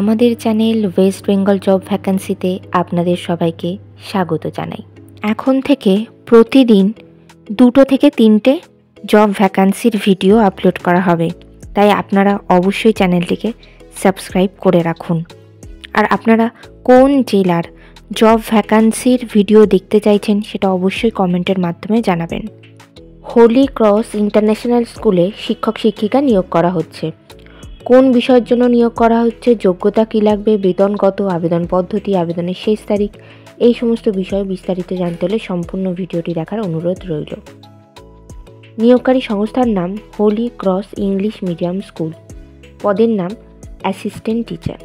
আমাদের channel West Bengal job ভ্যাকান্সিতে আপনাদের সবাইকে স্বাগত জানাই। এখন থেকে প্রতিদিন 2 থেকে 3টে জব ভ্যাকান্সির ভিডিও আপলোড করা হবে, তাই আপনারা অবশ্যই চ্যানেলটিকে সাবস্ক্রাইব করে রাখুন। আর আপনারা কোন জেলার জব ভ্যাকান্সির ভিডিও দেখতে চাইছেন সেটা অবশ্যই কমেন্টের মাধ্যমে জানাবেন। হোলি ক্রস ইন্টারন্যাশনাল স্কুলে শিক্ষক শিক্ষিকা নিয়োগ করা হচ্ছে। কোন বিষয়ের জন্য নিয়োগ করা হচ্ছে, যোগ্যতা কী লাগবে, বেতন কত, আবেদন পদ্ধতি, আবেদনের শেষ তারিখ, এই সমস্ত বিষয়ে বিস্তারিত জানতে হলে সম্পূর্ণ ভিডিওটি দেখার অনুরোধ রইল। নিয়োগকারী সংস্থার নাম Holy cross English medium School. পদের নাম অ্যাসিস্ট্যান্ট টিচার।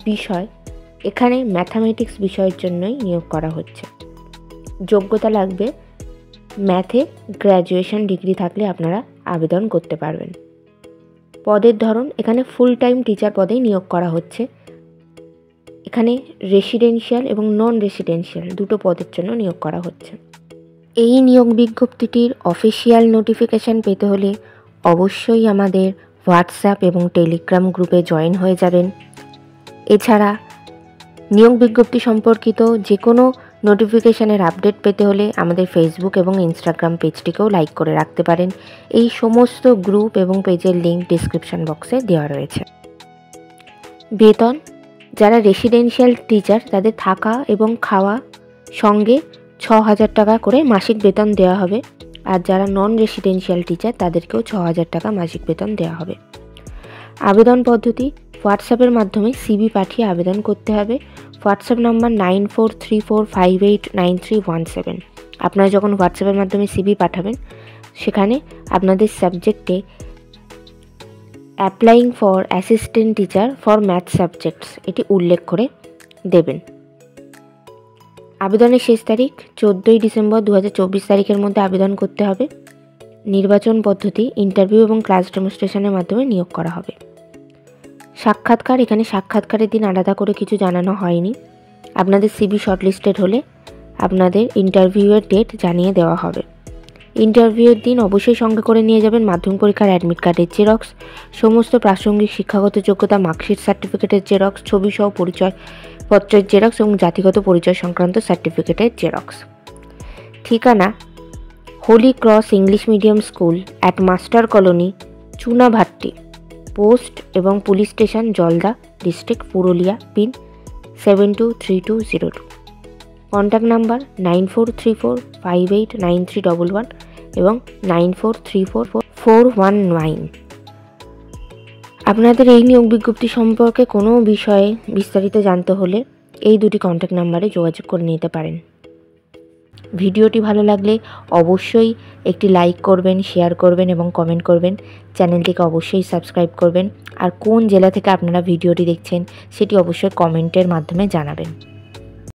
বিষয় এখানে ম্যাথামেটিক্স বিষয়ের জন্যই নিয়োগ করা হচ্ছে। যোগ্যতা লাগবে ম্যাথে গ্র্যাজুয়েশন ডিগ্রি থাকলে আপনারা আবেদন করতে পারবেন। পদের ধরন এখানে ফুল টাইম টিচার পদেই নিয়োগ করা হচ্ছে। এখানে রেসিডেন্সিয়াল এবং নন রেসিডেন্সিয়াল দুটো পদের জন্য নিয়োগ করা হচ্ছে। এই নিয়োগ বিজ্ঞপ্তিটির অফিসিয়াল নোটিফিকেশান পেতে হলে অবশ্যই আমাদের হোয়াটসঅ্যাপ এবং টেলিগ্রাম গ্রুপে জয়েন হয়ে যাবেন। এছাড়া নিয়োগ বিজ্ঞপ্তি সম্পর্কিত যে কোনো নোটিফিকেশানের আপডেট পেতে হলে আমাদের ফেসবুক এবং ইনস্টাগ্রাম পেজটিকেও লাইক করে রাখতে পারেন। এই সমস্ত গ্রুপ এবং পেজের লিঙ্ক ডিসক্রিপশন বক্সে দেওয়া রয়েছে। বেতন যারা রেসিডেন্সিয়াল টিচার তাদের থাকা এবং খাওয়া সঙ্গে 6,000 টাকা করে মাসিক বেতন দেওয়া হবে, আর যারা নন রেসিডেন্সিয়াল টিচার তাদেরকেও 6,000 টাকা মাসিক বেতন দেওয়া হবে। আবেদন পদ্ধতি হোয়াটসঅ্যাপের মাধ্যমে সিভি পাঠিয়ে আবেদন করতে হবে। WhatsApp number 9434589317। আপনারা যখন হোয়াটসঅ্যাপের মাধ্যমে সিভি পাঠাবেন সেখানে আপনাদের সাবজেক্টে applying for assistant teacher for math subjects এটি উল্লেখ করে দেবেন। আবেদনের শেষ তারিখ 14ই ডিসেম্বর 2024 তারিখের মধ্যে আবেদন করতে হবে। নির্বাচন পদ্ধতি ইন্টারভিউ এবং ক্লাস ডেমনস্ট্রেশনের মাধ্যমে নিয়োগ করা হবে। সাক্ষাৎকার এখানে সাক্ষাৎকারের দিন আলাদা করে কিছু জানানো হয়নি। আপনাদের সিভি শর্টলিস্টেড হলে আপনাদের ইন্টারভিউয়ের ডেট জানিয়ে দেওয়া হবে। ইন্টারভিউয়ের দিন অবশ্যই সঙ্গে করে নিয়ে যাবেন মাধ্যমিক পরীক্ষার অ্যাডমিট কার্ডের জেরক্স, সমস্ত প্রাসঙ্গিক শিক্ষাগত যোগ্যতা মার্কশিট সার্টিফিকেটের জেরক্স, ছবিসহ পরিচয়পত্রের জেরক্স এবং জাতিগত পরিচয় সংক্রান্ত সার্টিফিকেটের জেরক্স। ঠিকানা holy cross English medium school at master colony, Chunabhatti, post এবং police station Jalda, district Purulia, pin 723202। Contact number 9434589311 এবং 94344419। আপনাদের এই নিয়োগ বিজ্ঞপ্তি সম্পর্কে কোনো বিষয়ে বিস্তারিত জানতে হলে এই দুটি কন্ট্যাক্ট নাম্বারে যোগাযোগ করে নিতে পারেন। ভিডিওটি ভালো লাগলে অবশ্যই একটি লাইক করবেন, শেয়ার করবেন এবং কমেন্ট করবেন। চ্যানেলটিকে অবশ্যই সাবস্ক্রাইব করবেন। আর কোন জেলা থেকে আপনারা ভিডিওটি দেখছেন সেটি অবশ্যই কমেন্টের মাধ্যমে জানাবেন।